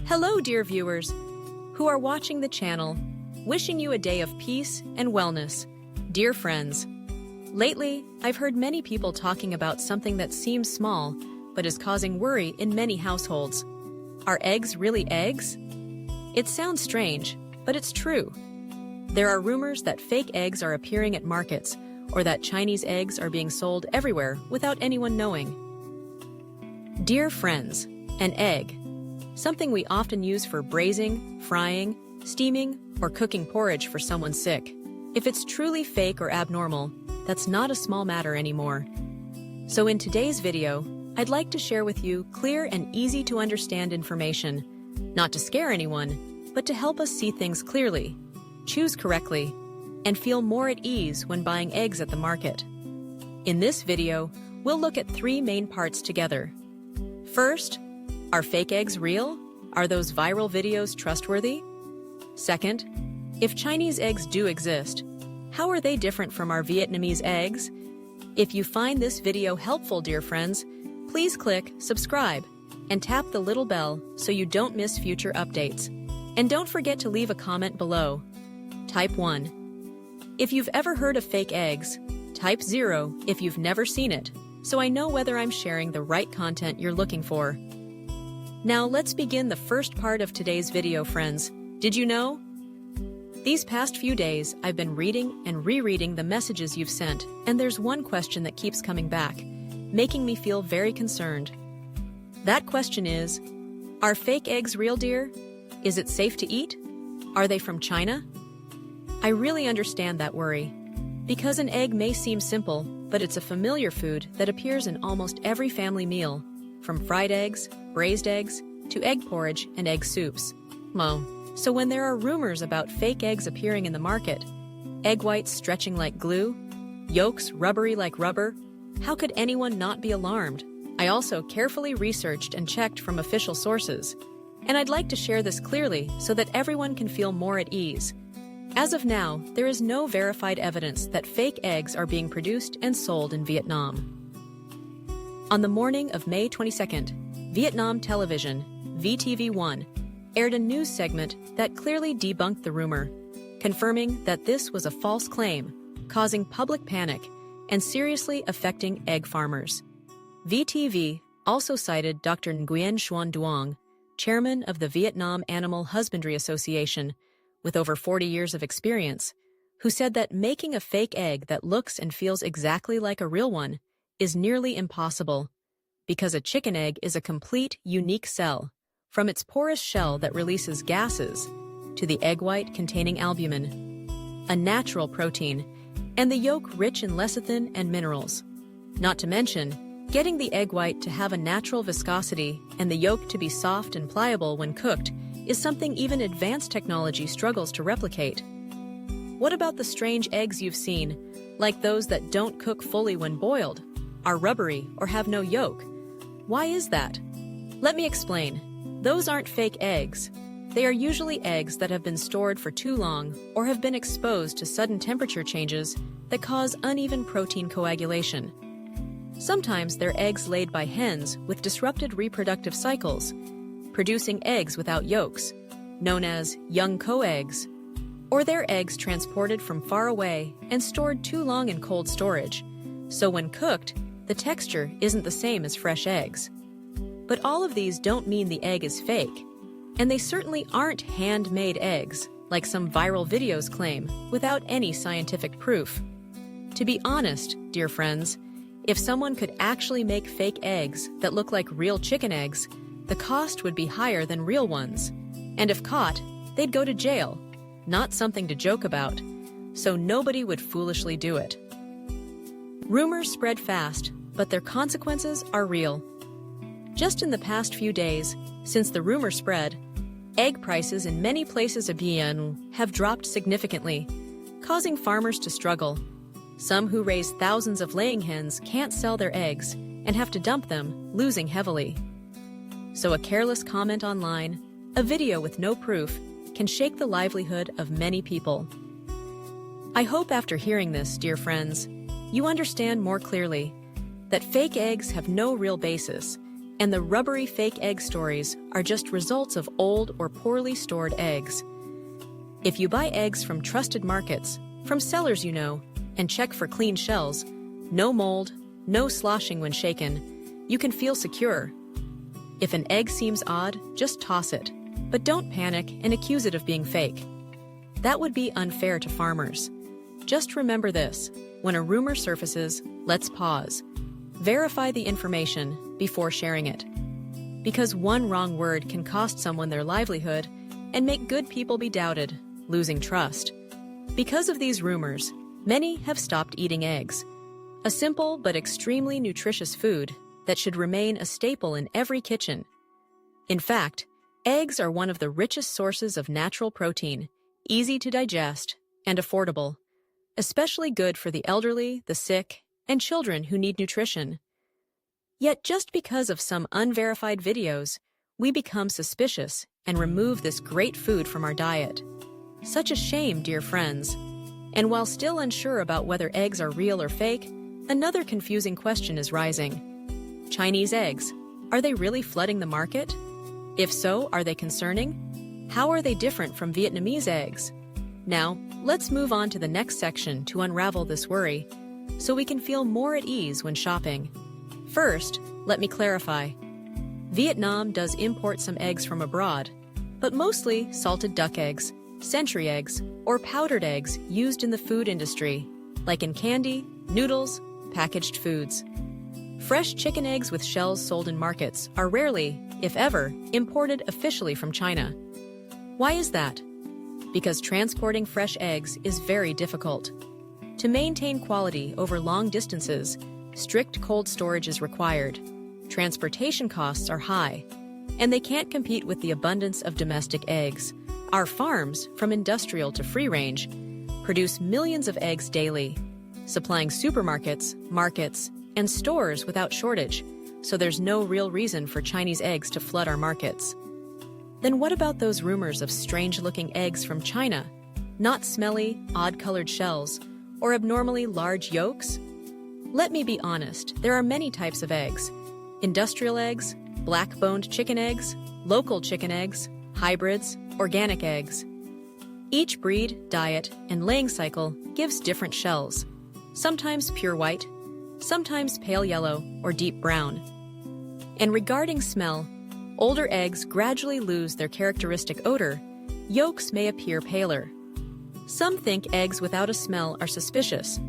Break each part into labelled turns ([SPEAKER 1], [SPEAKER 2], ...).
[SPEAKER 1] Hello, dear viewers who are watching the channel, wishing you a day of peace and wellness. Dear friends, lately, I've heard many people talking about something that seems small, but is causing worry in many households. Are eggs really eggs? It sounds strange, but it's true. There are rumors that fake eggs are appearing at markets, or that Chinese eggs are being sold everywhere without anyone knowing. Dear friends, an egg, something we often use for braising, frying, steaming, or cooking porridge for someone sick. If it's truly fake or abnormal, that's not a small matter anymore. So in today's video, I'd like to share with you clear and easy to understand information, not to scare anyone, but to help us see things clearly, choose correctly, and feel more at ease when buying eggs at the market. In this video, we'll look at three main parts together. First, are fake eggs real? Are those viral videos trustworthy? Second, if Chinese eggs do exist, how are they different from our Vietnamese eggs? If you find this video helpful, dear friends, please click subscribe and tap the little bell so you don't miss future updates. And don't forget to leave a comment below. Type 1 if you've ever heard of fake eggs. Type 0 if you've never seen it, so I know whether I'm sharing the right content you're looking for. Now let's begin the first part of today's video, friends. Did you know? These past few days, I've been reading and rereading the messages you've sent, and there's one question that keeps coming back, making me feel very concerned. That question is, are fake eggs real, dear? Is it safe to eat? Are they from China? I really understand that worry, because an egg may seem simple, but it's a familiar food that appears in almost every family meal, from fried eggs, braised eggs, to egg porridge and egg soups. So when there are rumors about fake eggs appearing in the market, egg whites stretching like glue, yolks rubbery like rubber, how could anyone not be alarmed? I also carefully researched and checked from official sources, and I'd like to share this clearly so that everyone can feel more at ease. As of now, there is no verified evidence that fake eggs are being produced and sold in Vietnam. On the morning of May 22nd, Vietnam television, VTV1, aired a news segment that clearly debunked the rumor, confirming that this was a false claim, causing public panic and seriously affecting egg farmers. VTV also cited Dr. Nguyen Xuan Duong, chairman of the Vietnam Animal Husbandry Association, with over 40 years of experience, who said that making a fake egg that looks and feels exactly like a real one is nearly impossible, because a chicken egg is a complete, unique cell, from its porous shell that releases gases, to the egg white containing albumin, a natural protein, and the yolk rich in lecithin and minerals. Not to mention, getting the egg white to have a natural viscosity and the yolk to be soft and pliable when cooked is something even advanced technology struggles to replicate. What about the strange eggs you've seen, like those that don't cook fully when boiled, are rubbery or have no yolk? Why is that? Let me explain. Those aren't fake eggs. They are usually eggs that have been stored for too long or have been exposed to sudden temperature changes that cause uneven protein coagulation. Sometimes they're eggs laid by hens with disrupted reproductive cycles, producing eggs without yolks, known as young co-eggs, or they're eggs transported from far away and stored too long in cold storage, so when cooked, the texture isn't the same as fresh eggs. But all of these don't mean the egg is fake, and they certainly aren't handmade eggs, like some viral videos claim, without any scientific proof. To be honest, dear friends, if someone could actually make fake eggs that look like real chicken eggs, the cost would be higher than real ones. And if caught, they'd go to jail, not something to joke about, so nobody would foolishly do it. Rumors spread fast, but their consequences are real. Just in the past few days, since the rumor spread, egg prices in many places of Vietnam have dropped significantly, causing farmers to struggle. Some who raise thousands of laying hens can't sell their eggs and have to dump them, losing heavily. So a careless comment online, a video with no proof, can shake the livelihood of many people. I hope after hearing this, dear friends, you understand more clearly that fake eggs have no real basis And the rubbery fake egg stories are just results of old or poorly stored eggs. If you buy eggs from trusted markets, from sellers you know, and check for clean shells, no mold, no sloshing when shaken, you can feel secure. If an egg seems odd, just toss it. But don't panic and accuse it of being fake. That would be unfair to farmers. Just remember this: when a rumor surfaces, let's pause. Verify the information before sharing it. Because one wrong word can cost someone their livelihood and make good people be doubted, losing trust. Because of these rumors, many have stopped eating eggs, a simple but extremely nutritious food that should remain a staple in every kitchen. In fact, eggs are one of the richest sources of natural protein, easy to digest, and affordable, especially good for the elderly, the sick, and children who need nutrition. Yet just because of some unverified videos, we become suspicious and remove this great food from our diet. Such a shame, dear friends. And while still unsure about whether eggs are real or fake, another confusing question is rising. Chinese eggs, are they really flooding the market? If so, are they concerning? How are they different from Vietnamese eggs? Now, let's move on to the next section to unravel this worry, so we can feel more at ease when shopping. First, let me clarify. Vietnam does import some eggs from abroad, but mostly salted duck eggs, century eggs, or powdered eggs used in the food industry, like in candy, noodles, packaged foods. Fresh chicken eggs with shells sold in markets are rarely, if ever, imported officially from China. Why is that? Because transporting fresh eggs is very difficult. To maintain quality over long distances, strict cold storage is required. Transportation costs are high, and they can't compete with the abundance of domestic eggs. Our farms, from industrial to free range, produce millions of eggs daily, supplying supermarkets, markets, and stores without shortage, so there's no real reason for Chinese eggs to flood our markets. Then what about those rumors of strange-looking eggs from China? Not smelly, odd-colored shells, or abnormally large yolks? Let me be honest, there are many types of eggs. Industrial eggs, black-boned chicken eggs, local chicken eggs, hybrids, organic eggs. Each breed, diet, and laying cycle gives different shells, sometimes pure white, sometimes pale yellow or deep brown. And regarding smell, older eggs gradually lose their characteristic odor. Yolks may appear paler. Some think eggs without a smell are suspicious,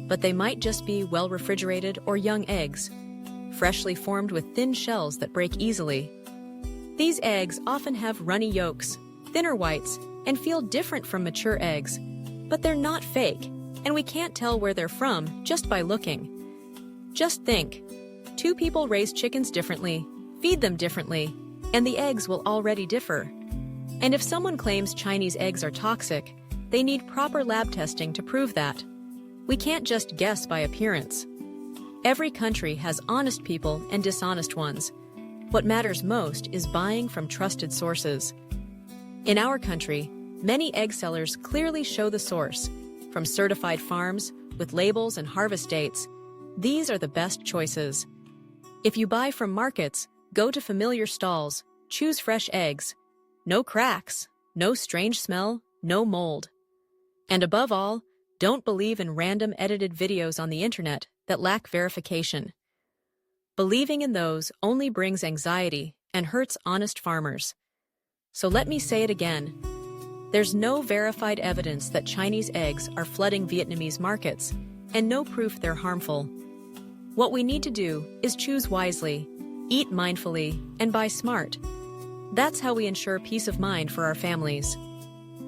[SPEAKER 1] but they might just be well-refrigerated or young eggs, freshly formed with thin shells that break easily. These eggs often have runny yolks, thinner whites, and feel different from mature eggs, but they're not fake, and we can't tell where they're from just by looking. Just think, two people raise chickens differently, feed them differently, and the eggs will already differ. And if someone claims Chinese eggs are toxic, they need proper lab testing to prove that. We can't just guess by appearance. Every country has honest people and dishonest ones. What matters most is buying from trusted sources. In our country, many egg sellers clearly show the source. From certified farms, with labels and harvest dates, these are the best choices. If you buy from markets, go to familiar stalls, choose fresh eggs. No cracks, no strange smell, no mold. And above all, don't believe in random edited videos on the internet that lack verification. Believing in those only brings anxiety and hurts honest farmers. So let me say it again. There's no verified evidence that Chinese eggs are flooding Vietnamese markets, and no proof they're harmful. What we need to do is choose wisely, eat mindfully, and buy smart. That's how we ensure peace of mind for our families.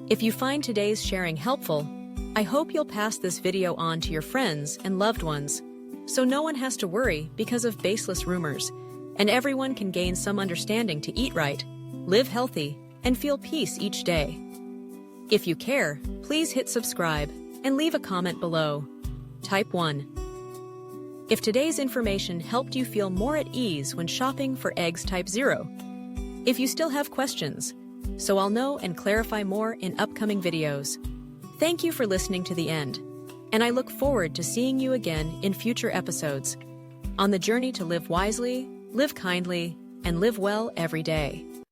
[SPEAKER 1] If you find today's sharing helpful, I hope you'll pass this video on to your friends and loved ones, so no one has to worry because of baseless rumors, and everyone can gain some understanding to eat right, live healthy, and feel peace each day. If you care, please hit subscribe and leave a comment below. Type 1. If today's information helped you feel more at ease when shopping for eggs, type 0. If you still have questions, so I'll know and clarify more in upcoming videos. Thank you for listening to the end, and I look forward to seeing you again in future episodes on the journey to live wisely, live kindly, and live well every day.